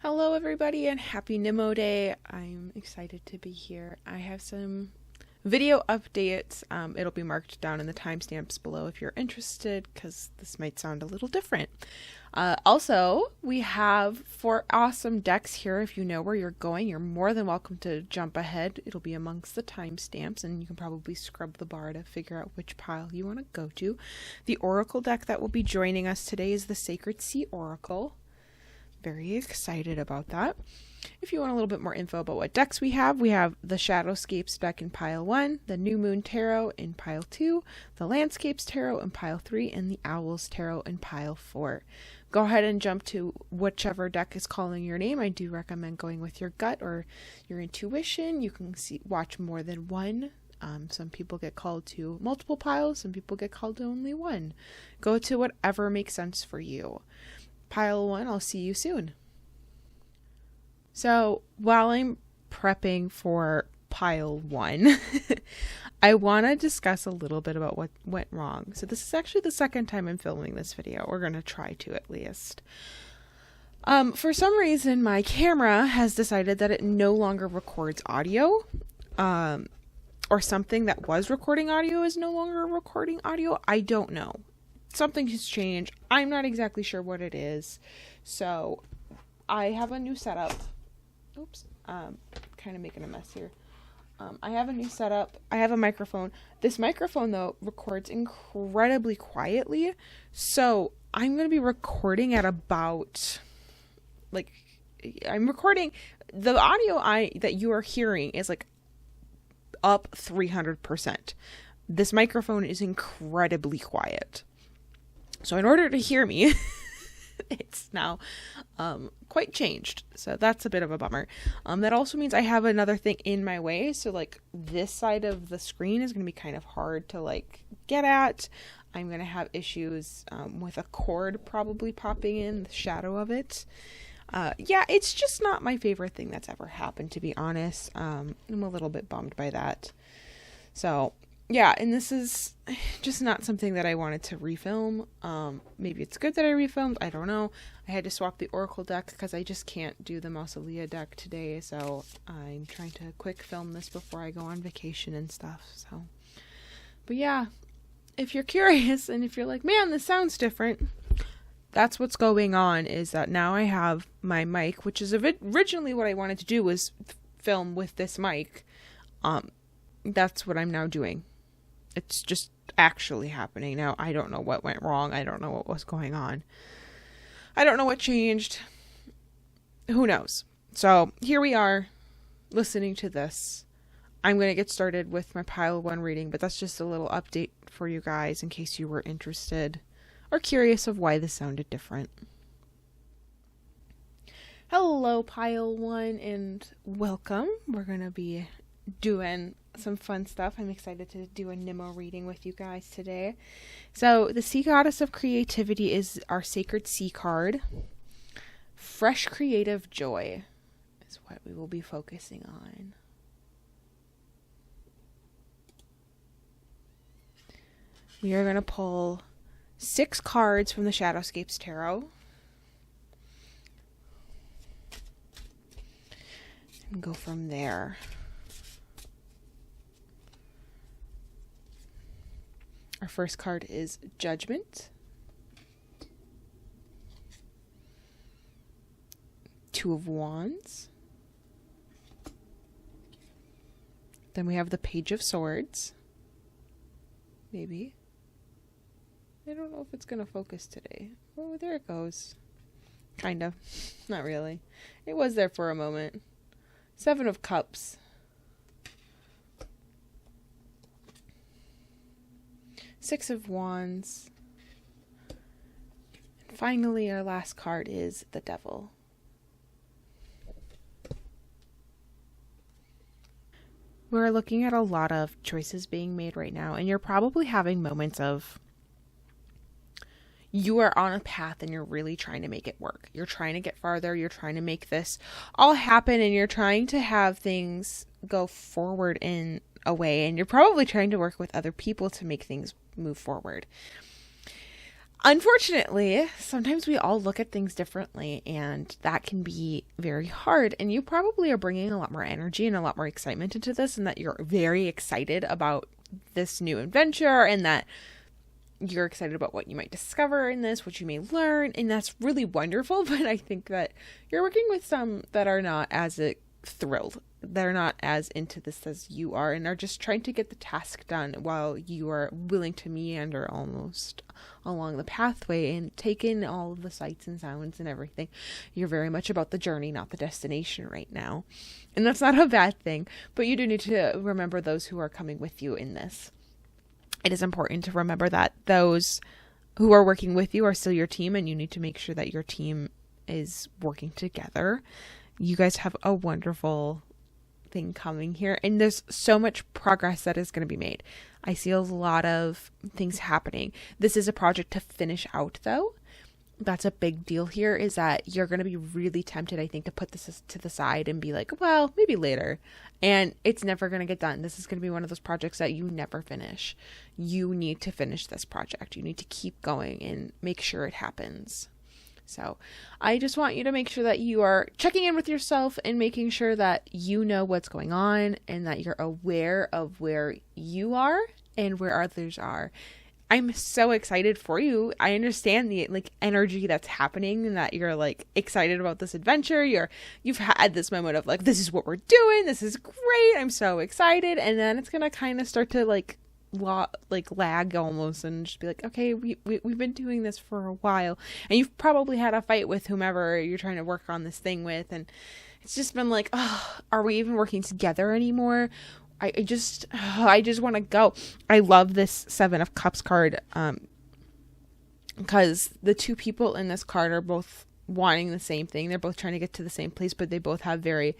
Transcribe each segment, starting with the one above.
Hello everybody and happy Nimmo Day. I'm excited to be here. I have some video updates. It'll be marked down in the timestamps below if you're interested because this might sound a little different. Also, we have 4 awesome decks here. If you know where you're going, you're more than welcome to jump ahead. It'll be amongst the timestamps and you can probably scrub the bar to figure out which pile you want to go to. The Oracle deck that will be joining us today is the Sacred Sea Oracle. Very excited about that. If you want a little bit more info about what decks we have the Shadowscapes deck in pile 1, the New Moon Tarot in pile 2, the Landscapes Tarot in pile 3, and the Owls Tarot in pile 4. Go ahead and jump to whichever deck is calling your name. I do recommend going with your gut or your intuition. You can watch more than one. Some people get called to multiple piles, some people get called to only one. Go to whatever makes sense for you. Pile 1, I'll see you soon. So while I'm prepping for pile 1, I want to discuss a little bit about what went wrong. So this is actually the second time I'm filming this video. We're going to try to at least. For some reason, my camera has decided that it no longer records audio. Or something that was recording audio is no longer recording audio. I don't know. Something has changed. I'm not exactly sure what it is. So I have a new setup. Oops. Kind of making a mess here. I have a new setup. I have a microphone. This microphone, though, records incredibly quietly. So I'm going to be recording at about, I'm recording, the audio that you are hearing is up 300%. This microphone is incredibly quiet. So in order to hear me, it's now quite changed. So that's a bit of a bummer. That also means I have another thing in my way. So this side of the screen is going to be kind of hard to get at. I'm going to have issues with a cord probably popping in the shadow of it. Yeah, it's just not my favorite thing that's ever happened, to be honest. I'm a little bit bummed by that. So yeah, and this is just not something that I wanted to refilm. Maybe it's good that I refilmed. I don't know. I had to swap the Oracle deck because I just can't do the Mausolea deck today. So I'm trying to quick film this before I go on vacation and stuff. So, but yeah, if you're curious and if you're like, man, this sounds different, that's what's going on, is that now I have my mic, which is originally what I wanted to do was film with this mic. That's what I'm now doing. It's just actually happening now. I don't know what went wrong. I don't know what was going on. I don't know what changed. Who knows? So here we are listening to this. I'm going to get started with my pile 1 reading, but that's just a little update for you guys in case you were interested or curious of why this sounded different. Hello, pile 1, and welcome. We're going to be doing some fun stuff. I'm excited to do a Nimmo reading with you guys today. So the Sea Goddess of Creativity is our Sacred Sea card. Fresh creative joy is what we will be focusing on. We are going to pull 6 cards from the Shadowscapes Tarot. And go from there. Our first card is Judgment. 2 of Wands. Then we have the Page of Swords. Maybe. I don't know if it's going to focus today. Oh, there it goes. Kind of. Not really. It was there for a moment. 7 of Cups. 6 of Wands. And finally, our last card is the Devil. We're looking at a lot of choices being made right now, and you're probably having moments of you are on a path and you're really trying to make it work. You're trying to get farther. You're trying to make this all happen, and you're trying to have things go forward in a way, and you're probably trying to work with other people to make things move forward. Unfortunately, sometimes we all look at things differently, and that can be very hard. And you probably are bringing a lot more energy and a lot more excitement into this, and that you're very excited about this new adventure, and that you're excited about what you might discover in this, what you may learn, and that's really wonderful. But I think that you're working with some that are not as thrilled. They're not as into this as you are, and are just trying to get the task done while you are willing to meander almost along the pathway and take in all of the sights and sounds and everything. You're very much about the journey, not the destination right now. And that's not a bad thing, but you do need to remember those who are coming with you in this. It is important to remember that those who are working with you are still your team, and you need to make sure that your team is working together. You guys have a wonderful thing coming here, and there's so much progress that is going to be made. I see a lot of things happening. This is a project to finish out, though. That's a big deal here, is that you're going to be really tempted, I think, to put this to the side and be like, well, maybe later. And it's never going to get done. This is going to be one of those projects that you never finish. You need to finish this project. You need to keep going and make sure it happens. So I just want you to make sure that you are checking in with yourself and making sure that you know what's going on, and that you're aware of where you are and where others are. I'm so excited for you. I understand the energy that's happening, and that you're excited about this adventure. You've had this moment of this is what we're doing. This is great. I'm so excited. And then it's going to kind of start to lag almost, and just be okay, we've been doing this for a while, and you've probably had a fight with whomever you're trying to work on this thing with, and it's just been oh, are we even working together anymore? I just want to go. I love this Seven of Cups card, because the two people in this card are both wanting the same thing. They're both trying to get to the same place, but they both have very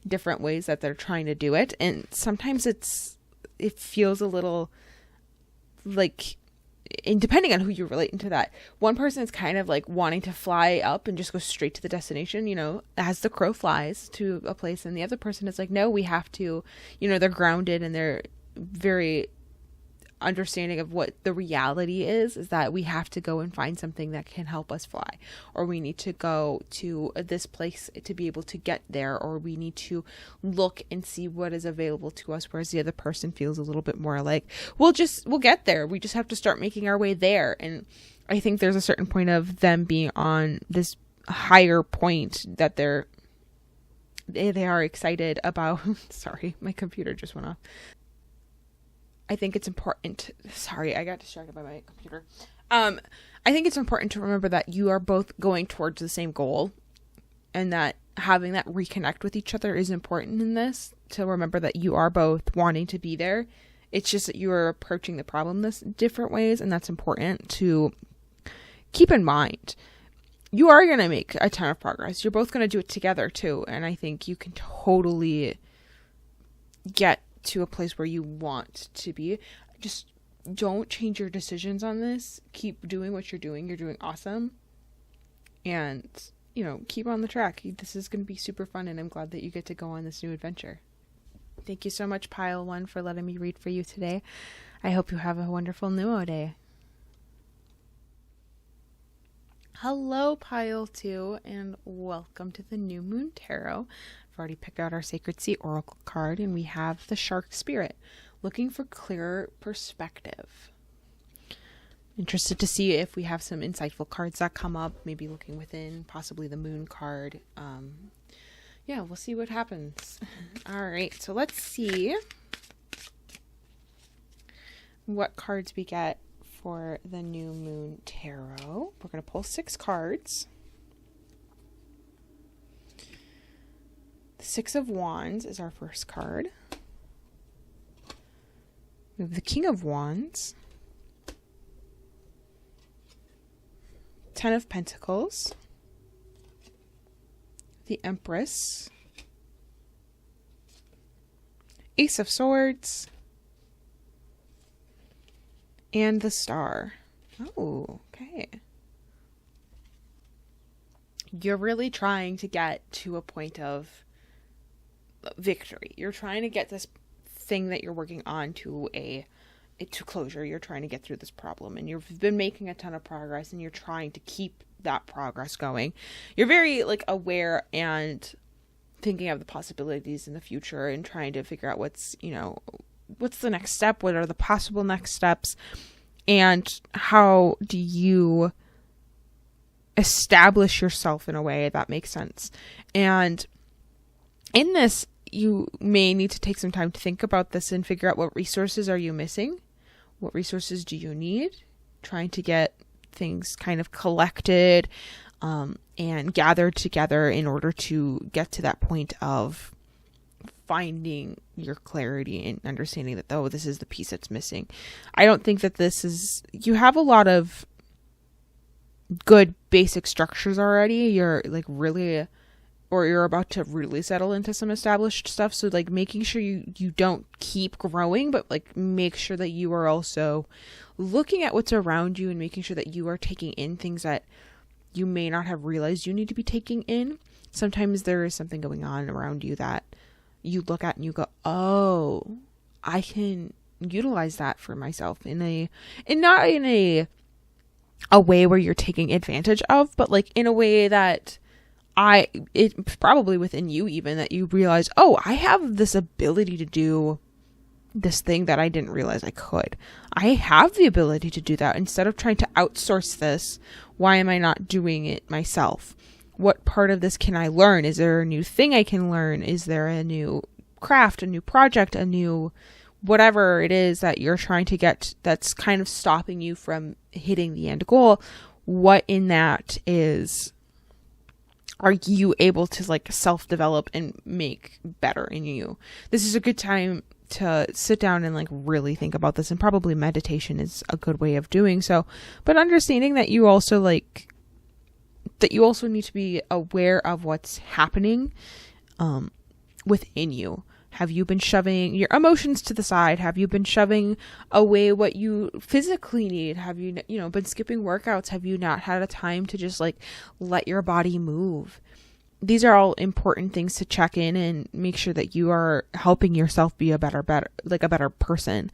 different ways that they're trying to do it, and sometimes it feels a little and depending on who you relate into that, one person is kind of wanting to fly up and just go straight to the destination, as the crow flies to a place, and the other person is no, we have to, they're grounded, and they're very understanding of what the reality is that we have to go and find something that can help us fly, or we need to go to this place to be able to get there, or we need to look and see what is available to us, whereas the other person feels a little bit more we'll get there, we just have to start making our way there. And I think there's a certain point of them being on this higher point that they are excited about. Sorry, my computer just went off. I think it's important. Sorry, I got distracted by my computer. I think it's important to remember that you are both going towards the same goal, and that having that reconnect with each other is important in this, to remember that you are both wanting to be there. It's just that you are approaching the problem this different ways, and that's important to keep in mind. You are going to make a ton of progress. You're both going to do it together too, and I think you can totally get to a place where you want to be. Just don't change your decisions on this. Keep doing what you're doing. You're doing awesome. And, keep on the track. This is going to be super fun, and I'm glad that you get to go on this new adventure. Thank you so much, Pile 1, for letting me read for you today. I hope you have a wonderful Nimmo day. Hello, Pile 2, and welcome to the New Moon Tarot. I've already picked out our Sacred Sea Oracle card, and we have the Shark Spirit, looking for clearer perspective. Interested to see if we have some insightful cards that come up, maybe looking within, possibly the Moon card. Yeah, we'll see what happens. All right, so let's see what cards we get for the New Moon Tarot. We're going to pull 6 cards. The 6 of Wands is our first card. We have the King of Wands. 10 of Pentacles. The Empress. Ace of Swords. And the Star. Oh, okay. You're really trying to get to a point of victory. You're trying to get this thing that you're working on to a to closure. You're trying to get through this problem, and you've been making a ton of progress, and you're trying to keep that progress going. You're very like aware and thinking of the possibilities in the future and trying to figure out what's the next step, what are the possible next steps, and how do you establish yourself in a way that makes sense. And in this, you may need to take some time to think about this and figure out what resources are you missing, what resources do you need, trying to get things kind of collected and gathered together in order to get to that point of finding your clarity and understanding that, oh, this is the piece that's missing. I don't think that you have a lot of good basic structures already. You're like really, or you're about to really settle into some established stuff. So like making sure you don't keep growing, but like make sure that you are also looking at what's around you and making sure that you are taking in things that you may not have realized you need to be taking in. Sometimes there is something going on around you that you look at and you go, oh, I can utilize that for myself not in a way where you're taking advantage of, but like in a way that it's probably within you even, that you realize, oh, I have this ability to do this thing that I didn't realize I could. I have the ability to do that. Instead of trying to outsource this, why am I not doing it myself? What part of this can I learn? Is there a new thing I can learn? Is there a new craft, a new project, a new whatever it is that you're trying to get that's kind of stopping you from hitting the end goal? What in that are you able to like self-develop and make better in you? This is a good time to sit down and like really think about this, and probably meditation is a good way of doing so, but understanding that you also need to be aware of what's happening within you. Have you been shoving your emotions to the side? Have you been shoving away what you physically need? Have you been skipping workouts? Have you not had a time to just like let your body move? These are all important things to check in and make sure that you are helping yourself be a better person.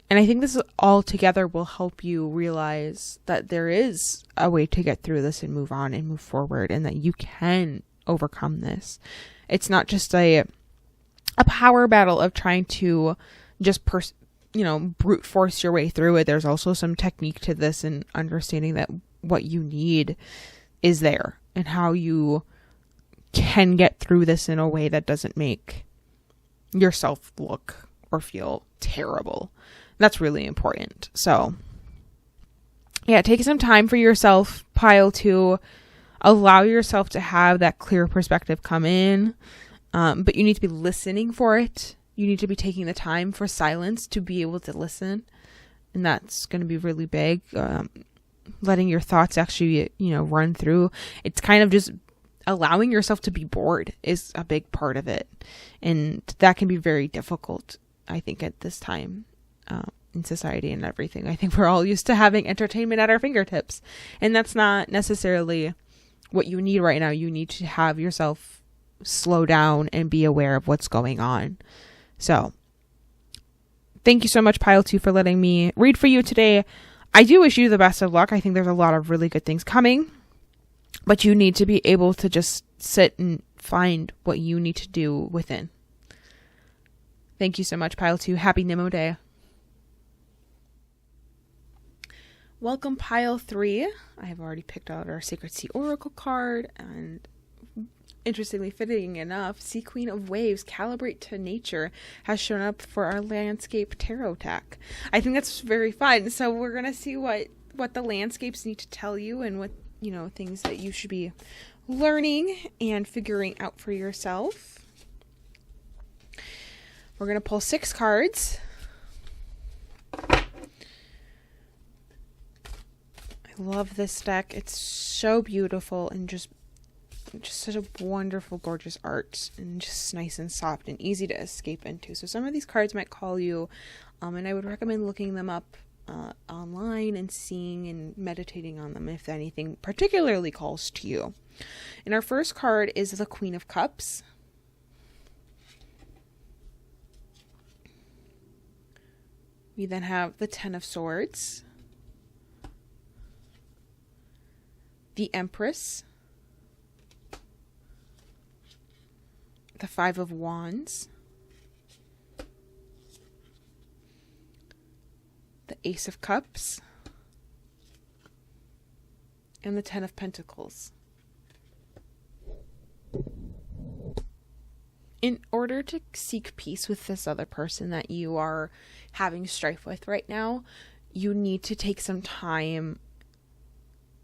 And I think this all together will help you realize that there is a way to get through this and move on and move forward, and that you can overcome this. It's not just a power battle of trying to just brute force your way through it. There's also some technique to this, and understanding that what you need is there and how you can get through this in a way that doesn't make yourself look or feel terrible. That's really important. So yeah, take some time for yourself, Pile 2. Allow yourself to have that clear perspective come in. But you need to be listening for it. You need to be taking the time for silence to be able to listen. And that's going to be really big. Letting your thoughts actually, run through. It's kind of just allowing yourself to be bored is a big part of it. And that can be very difficult, I think, at this time in society and everything. I think we're all used to having entertainment at our fingertips. And that's not necessarily what you need right now. You need to have yourself slow down and be aware of what's going on. So thank you so much, Pile 2, for letting me read for you today. I do wish you the best of luck. I think there's a lot of really good things coming, but you need to be able to just sit and find what you need to do within. Thank you so much, Pile 2. Happy Nimmo Day. Welcome, Pile 3. I have already picked out our Sacred Sea Oracle card, and interestingly, fitting enough, Sea Queen of Waves, Calibrate to Nature, has shown up for our Landscape Tarot deck. I think that's very fun. So we're going to see what the landscapes need to tell you, and what, things that you should be learning and figuring out for yourself. We're going to pull 6 cards. I love this deck. It's so beautiful and just such a wonderful, gorgeous art, and just nice and soft and easy to escape into. So some of these cards might call you, and I would recommend looking them up online and seeing and meditating on them if anything particularly calls to you. And our first card is the Queen of Cups. We then have the Ten of Swords, the Empress, the Five of Wands, the Ace of Cups, and the Ten of Pentacles. In order to seek peace with this other person that you are having strife with right now, you need to take some time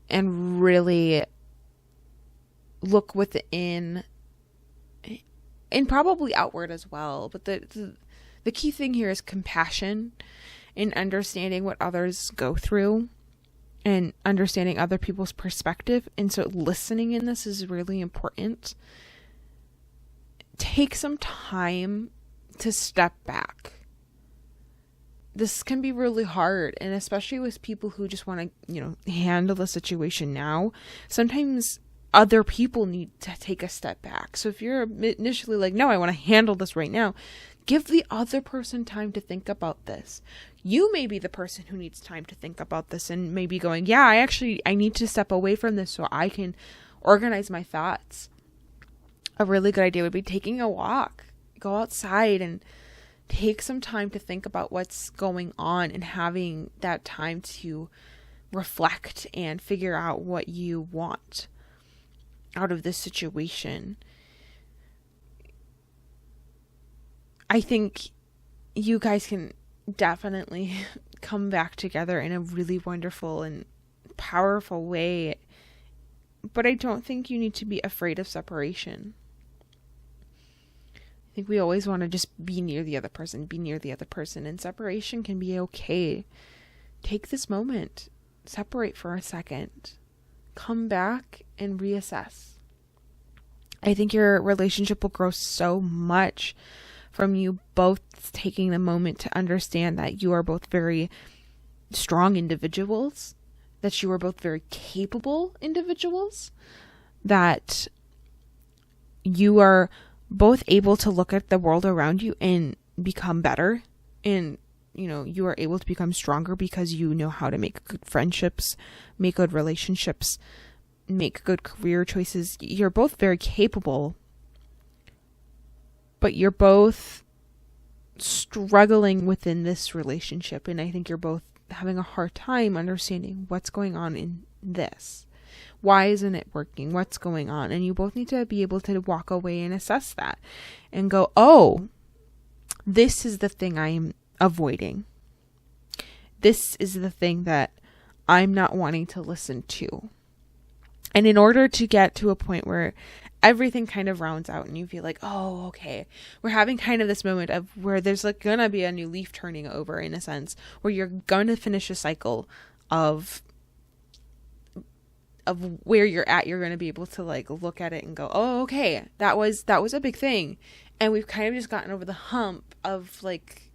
and really look within and probably outward as well. But the key thing here is compassion and understanding what others go through and understanding other people's perspective. And so listening in this is really important. Take some time to step back. This can be really hard, and especially with people who just want to, handle the situation now. Sometimes other people need to take a step back. So if you're initially like, no, I want to handle this right now, give the other person time to think about this. You may be the person who needs time to think about this and maybe going, yeah, I need to step away from this so I can organize my thoughts. A really good idea would be taking a walk. Go outside and take some time to think about what's going on and having that time to reflect and figure out what you want out of this situation. I think you guys can definitely come back together in a really wonderful and powerful way, but I don't think you need to be afraid of separation. I think we always want to just be near the other person, and separation can be okay. Take this moment, separate for a second, come back and reassess. I think your relationship will grow so much from you both taking the moment to understand that you are both very strong individuals, that you are both very capable individuals, that you are both able to look at the world around you and become better. And, you are able to become stronger because you know how to make good friendships, make good relationships, make good career choices. You're both very capable, but you're both struggling within this relationship. And I think you're both having a hard time understanding what's going on in this. Why isn't it working? What's going on? And you both need to be able to walk away and assess that and go, oh, this is the thing I'm avoiding. This is the thing that I'm not wanting to listen to. And in order to get to a point where everything kind of rounds out and you feel like, oh, okay, we're having kind of this moment of where there's like gonna be a new leaf turning over, in a sense, where you're gonna finish a cycle of where you're at. You're going to be able to like look at it and go, oh, okay, that was a big thing. And we've kind of just gotten over the hump of like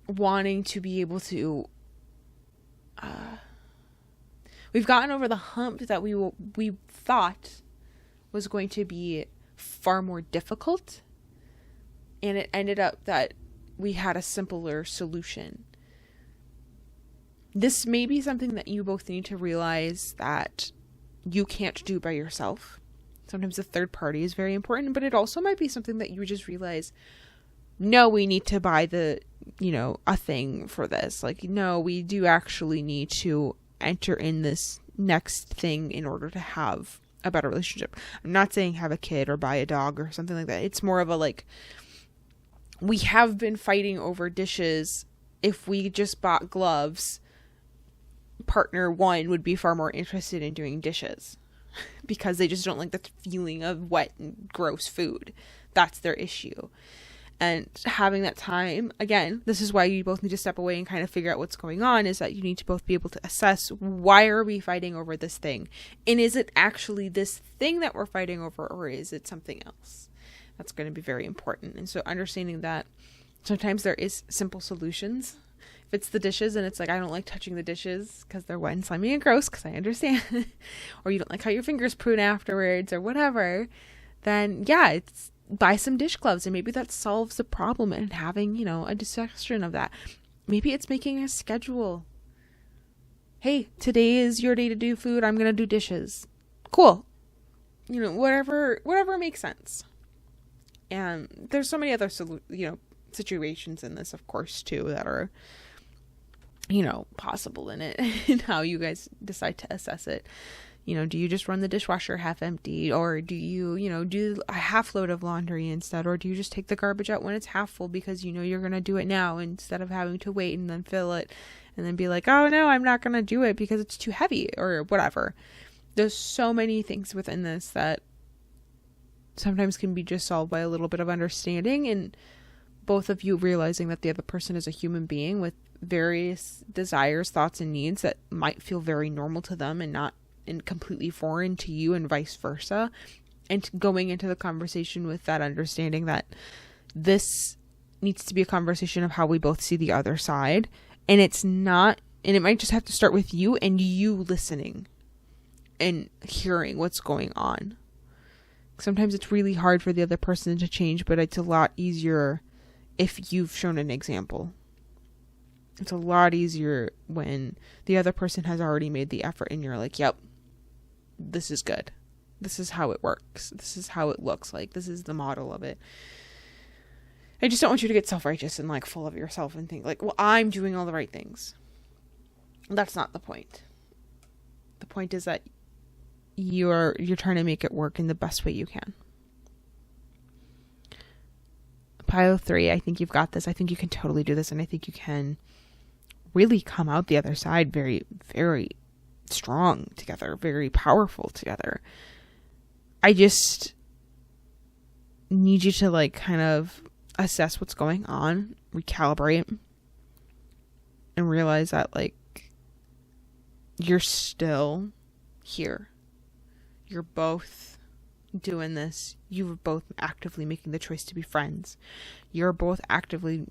wanting to be able to, we've gotten over the hump that we thought was going to be far more difficult. And it ended up that we had a simpler solution. This may be something that you both need to realize that you can't do by yourself. Sometimes a third party is very important, but it also might be something that you just realize, no, we need to buy a thing for this. Like, no, we do actually need to enter in this next thing in order to have a better relationship. I'm not saying have a kid or buy a dog or something like that. It's more of a like, we have been fighting over dishes. If we just bought gloves, partner one would be far more interested in doing dishes because they just don't like the feeling of wet and gross food. That's their issue. And having that time, again, this is why you both need to step away and kind of figure out what's going on, is that you need to both be able to assess, why are we fighting over this thing? And is it actually this thing that we're fighting over, or is it something else? That's going to be very important. And so understanding that sometimes there is simple solutions. If it's the dishes and it's like, I don't like touching the dishes because they're wet and slimy and gross, because I understand, or you don't like how your fingers prune afterwards or whatever, then yeah, it's buy some dish gloves and maybe that solves the problem, and having, a dissection of that. Maybe it's making a schedule. Hey, today is your day to do food. I'm going to do dishes. Cool. You know, whatever makes sense. And there's so many other, situations in this, of course, too, that are, possible in it and how you guys decide to assess it. Do you just run the dishwasher half empty, or do you, do a half load of laundry instead, or do you just take the garbage out when it's half full because you're going to do it now instead of having to wait and then fill it and then be like, oh no, I'm not going to do it because it's too heavy or whatever. There's so many things within this that sometimes can be just solved by a little bit of understanding and both of you realizing that the other person is a human being with various desires, thoughts, and needs that might feel very normal to them and not and completely foreign to you, and vice versa, and going into the conversation with that understanding that this needs to be a conversation of how we both see the other side, and it might just have to start with you and you listening and hearing what's going on. Sometimes it's really hard for the other person to change, but it's a lot easier if you've shown an example. It's a lot easier when the other person has already made the effort and you're like, yep, this is good. This is how it works. This is how it looks like. This is the model of it. I just don't want you to get self-righteous and full of yourself and think well, I'm doing all the right things. That's not the point. The point is that you're trying to make it work in the best way you can. Pile 3, I think you've got this. I think you can totally do this, and I think you can really come out the other side very, very strong together, very powerful together. I just need you to kind of assess what's going on, recalibrate, and realize that you're still here. You're both doing this. You're both actively making the choice to be friends. You're both actively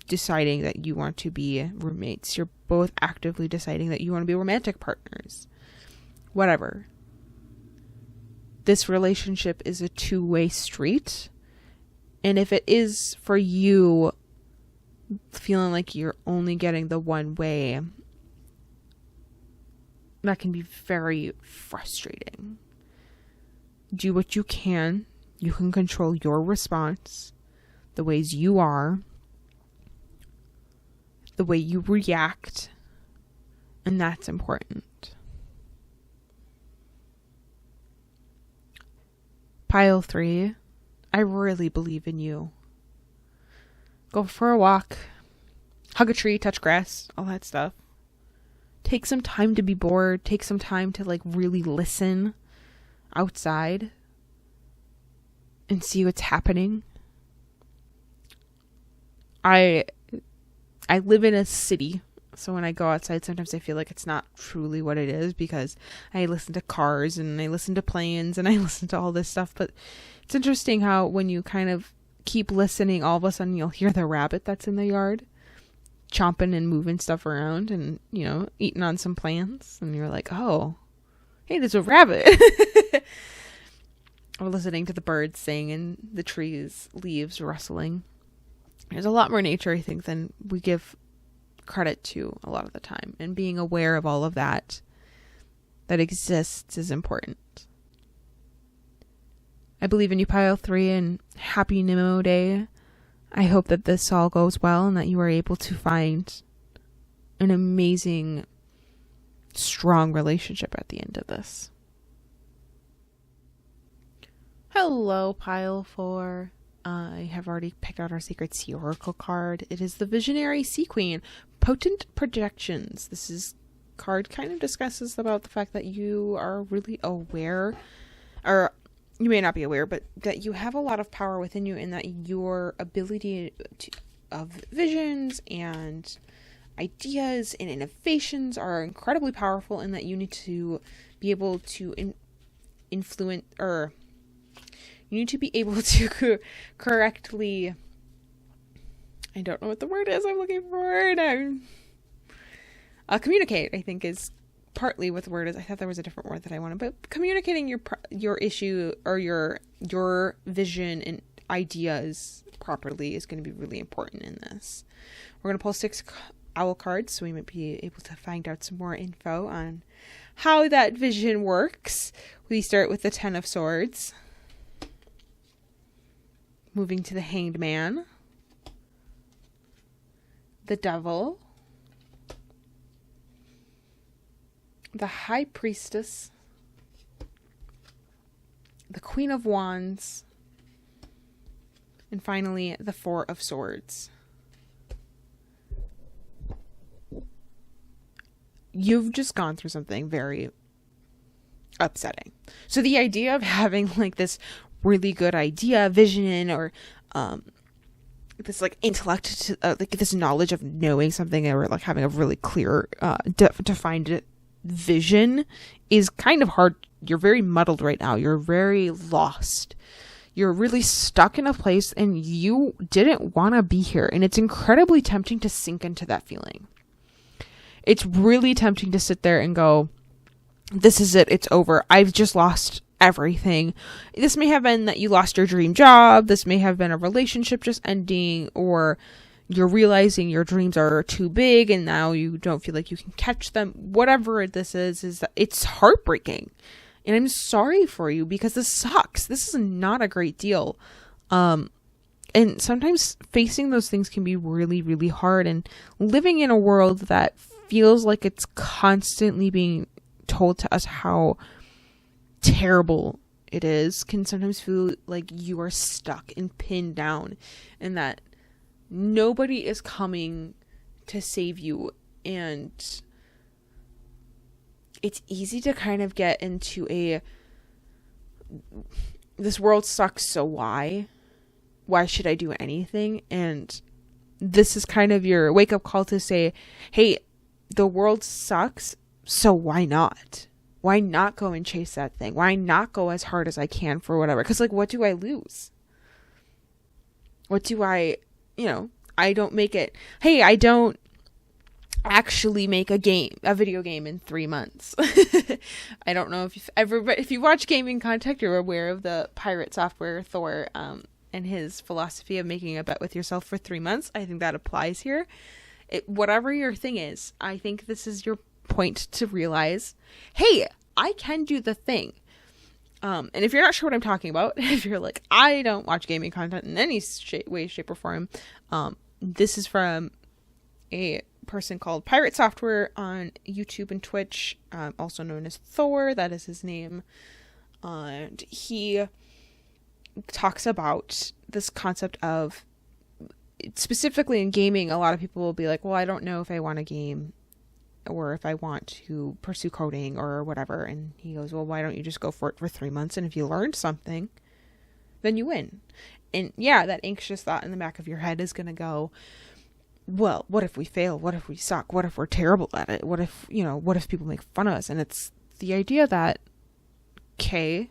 deciding that you want to be roommates. You're both actively deciding that you want to be romantic partners. Whatever. This relationship is a two-way street. And if it is for you feeling like you're only getting the one way, that can be very frustrating. Do what you can. You can control your response, the ways you are, the way you react, and that's important. Pile 3, I really believe in you. Go for a walk, hug a tree, touch grass, all that stuff. Take some time to be bored. Take some time to really listen outside and see what's happening. I live in a city, so when I go outside, sometimes I feel like it's not truly what it is because I listen to cars and I listen to planes and I listen to all this stuff. But it's interesting how when you kind of keep listening, all of a sudden you'll hear the rabbit that's in the yard chomping and moving stuff around and, eating on some plants. And you're like, oh, hey, there's a rabbit. Or listening to the birds sing and the trees, leaves rustling. There's a lot more nature, I think, than we give credit to a lot of the time. And being aware of all of that exists is important. I believe in you, Pile 3, and happy Nimmo Day. I hope that this all goes well and that you are able to find an amazing, strong relationship at the end of this. Hello, Pile 4. I have already picked out our Sacred Sea Oracle card. It is the Visionary Sea Queen, Potent Projections. This card kind of discusses about the fact that you are really aware, or you may not be aware, but that you have a lot of power within you and that your ability of visions and ideas and innovations are incredibly powerful, and that you need to be able to influence, or you need to be able to correctly, I don't know what the word is I'm looking for now. Communicate, I think, is partly what the word is. I thought there was a different word that I wanted, but communicating your issue or your vision and ideas properly is going to be really important in this. We're going to pull 6 owl cards, so we might be able to find out some more info on how that vision works. We start with the 10 of Swords, moving to the Hanged Man, the Devil, the High Priestess, the Queen of Wands, and finally the 4 of Swords. You've just gone through something very upsetting. So the idea of having like this really good idea, vision, or this like intellect, like this knowledge of knowing something, or like having a really clear defined vision is kind of hard. You're very muddled right now. You're very lost. You're really stuck in a place and you didn't want to be here. And it's incredibly tempting to sink into that feeling. It's really tempting to sit there and go, this is it. It's over. I've just lost everything. This may have been that you lost your dream job. This may have been a relationship just ending, or you're realizing your dreams are too big and now you don't feel like you can catch them. Whatever this is that it's heartbreaking. And I'm sorry for you because this sucks. This is not a great deal. And sometimes facing those things can be really, really hard. And living in a world that feels like it's constantly being told to us how terrible it is can sometimes feel like you are stuck and pinned down and that nobody is coming to save you. And it's easy to kind of get into this world sucks, so why should I do anything? And this is kind of your wake up call to say, hey, the world sucks, so why not? Why not go and chase that thing? Why not go as hard as I can for whatever? Because like, what do I lose? What do I don't make it. Hey, I don't actually make a video game in 3 months. I don't know if you watch gaming content, you're aware of the pirate software Thor, and his philosophy of making a bet with yourself for 3 months. I think that applies here. Whatever your thing is, I think this is your point to realize, hey, I can do the thing. And if you're not sure what I'm talking about, if you're like, I don't watch gaming content in any way, shape, or form, this is from a person called Pirate Software on YouTube and Twitch, also known as Thor. That is his name. And he talks about this concept of, specifically in gaming, a lot of people will be like, well, I don't know if I want to game or if I want to pursue coding or whatever. And he goes, well, why don't you just go for it for 3 months? And if you learned something, then you win. And yeah, that anxious thought in the back of your head is going to go, well, what if we fail? What if we suck? What if we're terrible at it? What if people make fun of us? And it's the idea that, okay,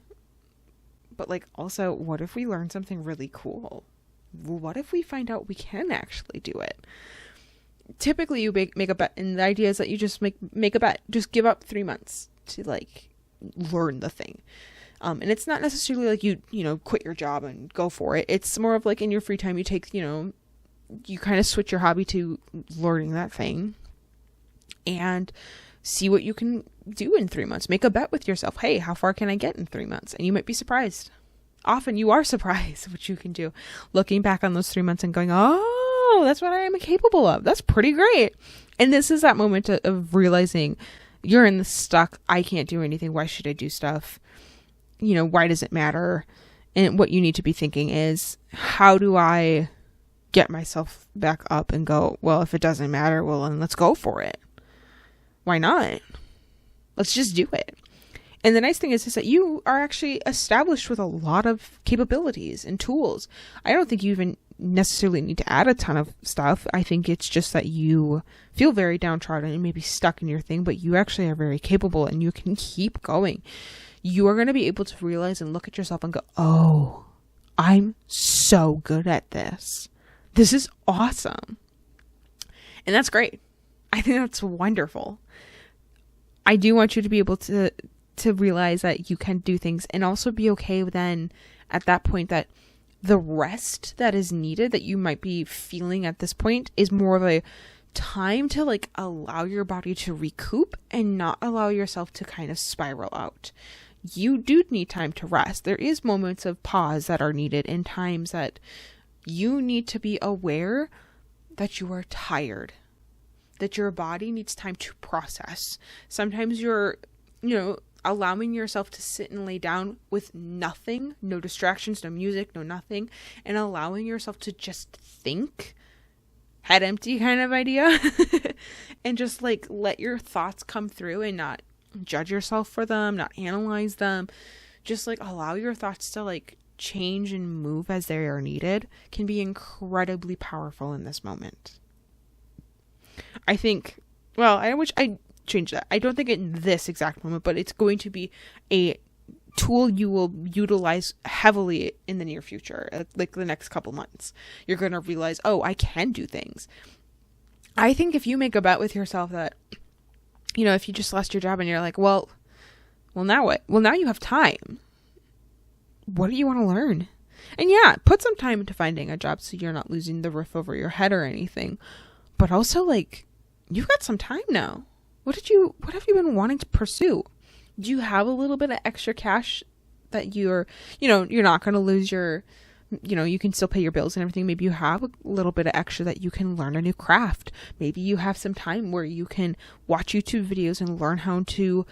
but like also, what if we learn something really cool? What if we find out we can actually do it? Typically you make a bet, and the idea is that you just make a bet. Just give up 3 months to like learn the thing. And it's not necessarily like you quit your job and go for it. It's more of like in your free time you take, you kind of switch your hobby to learning that thing and see what you can do in 3 months. Make a bet with yourself. Hey, how far can I get in 3 months? And you might be surprised. Often you are surprised what you can do. Looking back on those 3 months and going, oh, that's what I am capable of. That's pretty great. And this is that moment of realizing you're in the stuck. I can't do anything. Why should I do stuff? Why does it matter? And what you need to be thinking is, how do I get myself back up and go, well, if it doesn't matter, well, then let's go for it. Why not? Let's just do it. And the nice thing is that you are actually established with a lot of capabilities and tools. I don't think you even necessarily need to add a ton of stuff. I think it's just that you feel very downtrodden and maybe stuck in your thing, but you actually are very capable and you can keep going. You are going to be able to realize and look at yourself and go, oh, I'm so good at this. This is awesome. And that's great. I think that's wonderful. I do want you to be able to realize that you can do things and also be okay then at that point that the rest that is needed that you might be feeling at this point is more of a time to like allow your body to recoup and not allow yourself to kind of spiral out. You do need time to rest. There is moments of pause that are needed and times that you need to be aware that you are tired, that your body needs time to process. Sometimes you're, allowing yourself to sit and lay down with nothing, no distractions, no music, no nothing, and allowing yourself to just think, head empty kind of idea, and just like let your thoughts come through and not judge yourself for them, not analyze them, just like allow your thoughts to like change and move as they are needed can be incredibly powerful in this moment. I think, I wish I changed that. I don't think in this exact moment, but it's going to be a tool you will utilize heavily in the near future, like the next couple months. You're going to realize, oh, I can do things. I think if you make a bet with yourself that, if you just lost your job and you're like, well, now what? Well, now you have time. What do you want to learn? And yeah, put some time into finding a job so you're not losing the roof over your head or anything. But also, like, you've got some time now. What have you been wanting to pursue? Do you have a little bit of extra cash that you're not going to lose your, you can still pay your bills and everything. Maybe you have a little bit of extra that you can learn a new craft. Maybe you have some time where you can watch YouTube videos and learn how to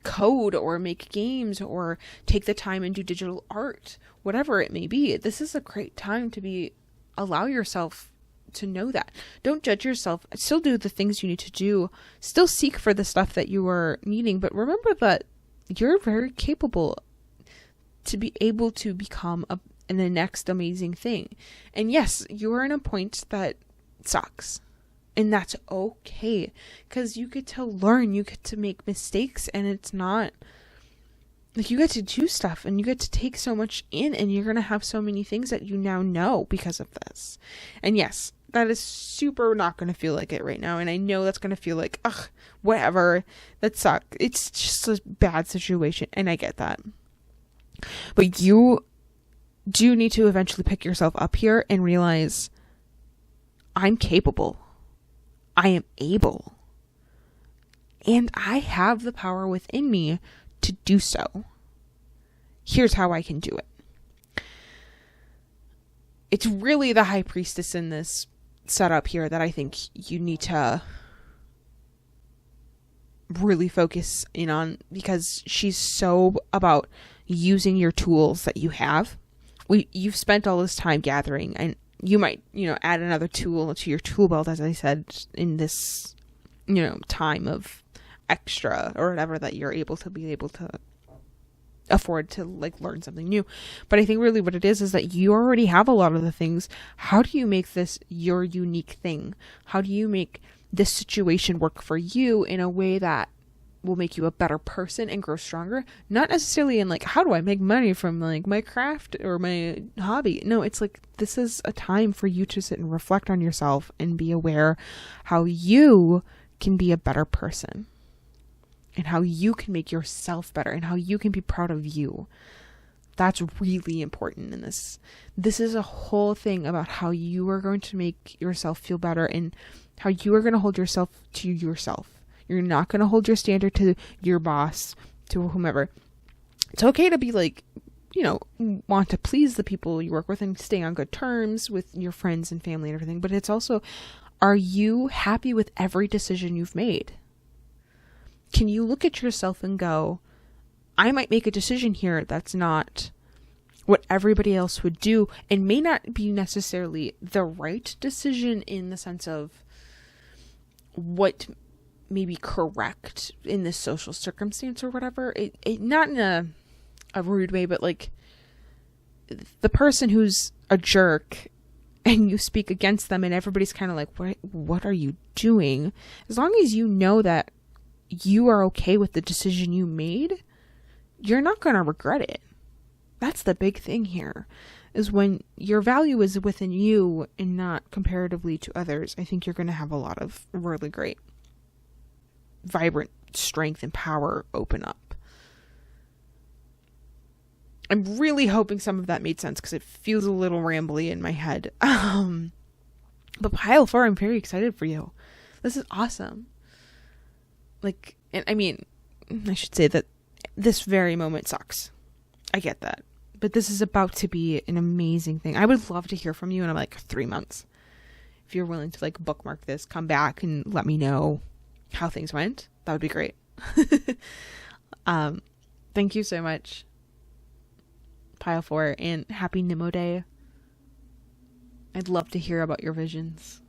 code or make games or take the time and do digital art, whatever it may be. This is a great time to allow yourself to know that. Don't judge yourself. Still do the things you need to do. Still seek for the stuff that you are needing, but remember that you're very capable to be able to become the next amazing thing. And yes, you are in a point that sucks. And that's okay, because you get to learn, you get to make mistakes, and it's not like you get to do stuff and you get to take so much in, and you're going to have so many things that you now know because of this. And yes, that is super not going to feel like it right now. And I know that's going to feel like, ugh, whatever, that sucks. It's just a bad situation. And I get that. But you do need to eventually pick yourself up here and realize I'm capable. I am able. And I have the power within me to do so. Here's how I can do it. It's really the high priestess in this setup here that I think you need to really focus in on, because she's so about using your tools that you have. You've spent all this time gathering, and you might, add another tool to your tool belt, as I said, in this, time of extra or whatever that you're able to afford to like learn something new. But I think really what it is that you already have a lot of the things. How do you make this your unique thing? How do you make this situation work for you in a way that will make you a better person and grow stronger? Not necessarily in like, how do I make money from like my craft or my hobby? No, it's like, this is a time for you to sit and reflect on yourself and be aware how you can be a better person and how you can make yourself better and how you can be proud of you. That's really important in this. This is a whole thing about how you are going to make yourself feel better and how you are going to hold yourself to yourself. You're not going to hold your standard to your boss, to whomever. It's okay to be like, want to please the people you work with and stay on good terms with your friends and family and everything. But it's also, are you happy with every decision you've made? Can you look at yourself and go, I might make a decision here that's not what everybody else would do, and may not be necessarily the right decision in the sense of what may be correct in this social circumstance or whatever. It not in a rude way, but like the person who's a jerk and you speak against them and everybody's kind of like, what are you doing? As long as you know that you are okay with the decision you made, you're not going to regret it. That's the big thing here, is when your value is within you and not comparatively to others. I think you're going to have a lot of really great, vibrant strength and power open up. I'm really hoping some of that made sense because it feels a little rambly in my head. But pile 4, I'm very excited for you. This is awesome. Like, and I mean, I should say that this very moment sucks. I get that. But this is about to be an amazing thing. I would love to hear from you in like 3 months. If you're willing to like bookmark this, come back and let me know how things went. That would be great. Thank you so much, pile 4, and happy Nimmo Day. I'd love to hear about your visions.